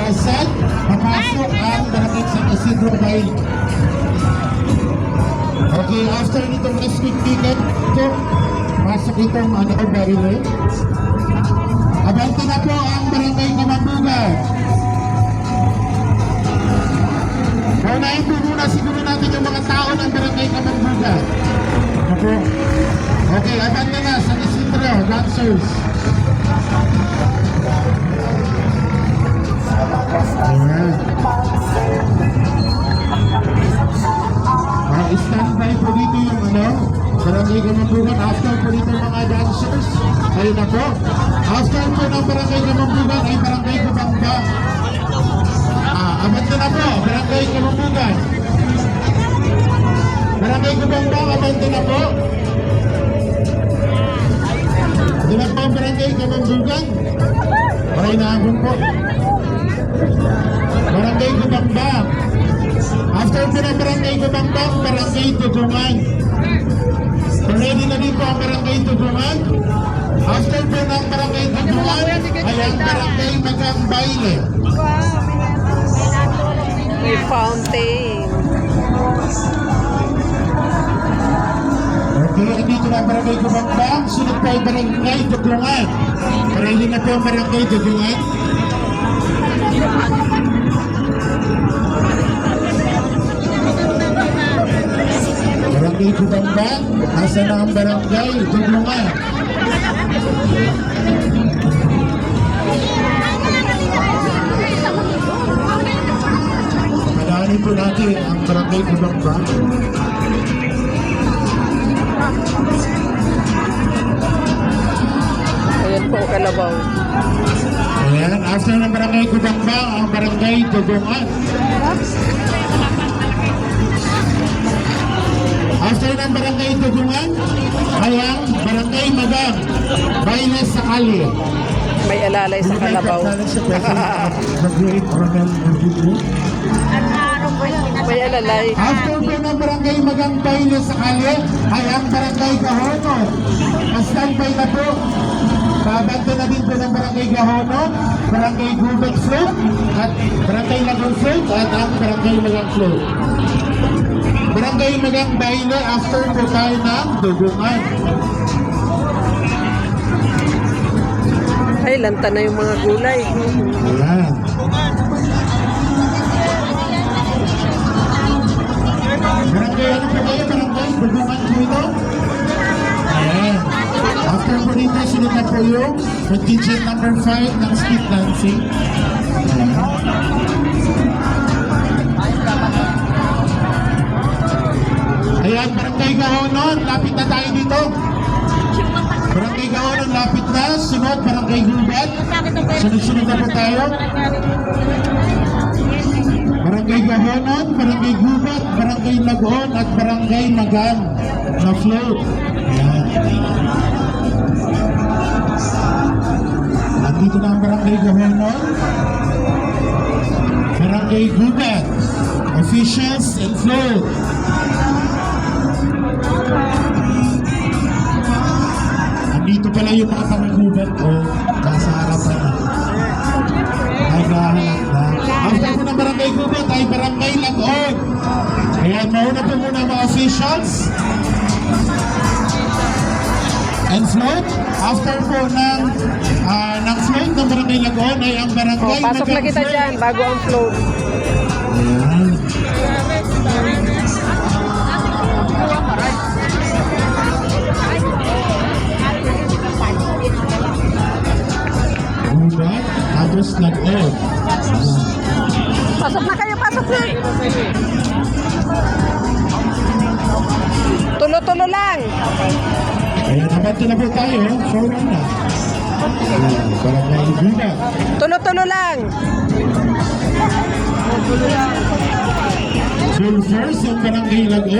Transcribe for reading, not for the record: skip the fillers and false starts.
Pasad, papasok ang Barangay San Isidro Bay. Okay, after nitong rescue ticket, ito, pasok itong barile. Abante na po ang Barangay Kamambugan. Paunahin po muna siguro natin yung mga tao ng Barangay Kamambugan. Okay. Okay, abante na San Isidro, dancers. Ayan. Standby po dito yung Barangay Kamambugan. After po dito mga dancers. Ayun na po. After po ng Barangay Kamambugan ay Barangay Kubangba. Abante na po, Barangay Kamambugan. Barangay Kubangba, abante na po. Ito na po Barangay Kamambugan. Maray na abong po. Barangay Kubangba. After po ng Barangay Kubangba, Barangay Tugungan. Ready na din po ang Barangay Tugungan. After po ng Barangay Tugungan, ay ang Barangay Magangbayle. May fountain. Okay, dito na ang Barangay Kubangba. Sunod po ay Barangay Tugungan. Ready na po ang Barangay Tugungan. Barangay Kubangba, nasa na ang Barangay Tugungan. Palahanin po natin ang Barangay Kubangba. Ayan po, Kalabaw. Ayan, after ng Barangay Kubangba, ang Barangay Tugungan. After ng Barangay Tugungan, ay ang Barangay Magang, Baile sa Kali. May alalay sa Kalabaw. May alalay. After po ng Barangay Magang, Baile sa Kali, ay ang Barangay Gahono. Standby na po. Babante na din po ng Barangay Gahono, Barangay Gubet Float, at Barangay Lagon Float, at ang Barangay Magang Float. Barangay Magang Baile, after po tayo ng Tugungan. Ay, lanta na yung mga gulay. Ayan. Barangay, ano po kayo? Barangay Tugungan po ito? Ayan. After po dito, sunod na po yung contingent number 5 ng street dancing. Ayan. Ayan, Barangay Gahonon, lapit na tayo dito. Barangay Gahonon, lapit na. Sunod, Barangay Gubat. Sunod-sunod na po tayo. Barangay Gahonon, Barangay Gubat, Barangay Lagon, at Barangay Magang na float. Ayan. Nandito na ang Barangay Gahonon. Barangay Gubat, officials and float. Dito pala yung mga panggubat o nasa harapan na. Naghahanap na. After po ng Barangay Gubat ay Barangay Lagon. Ayan, mauna po muna mga officials. And float. After po ng float ng Barangay Lagon ay ang Barangay Pasok na kita dyan bago ang float. Ayan. Gubat, tapos Lagon. Pasok na kayo, pasok na. Tulo-tulo lang. Ayan, abante na po tayo. Forward na. Ayan, Barangay Gubat. Tulo-tulo lang. Full first ang Barangay Lagon.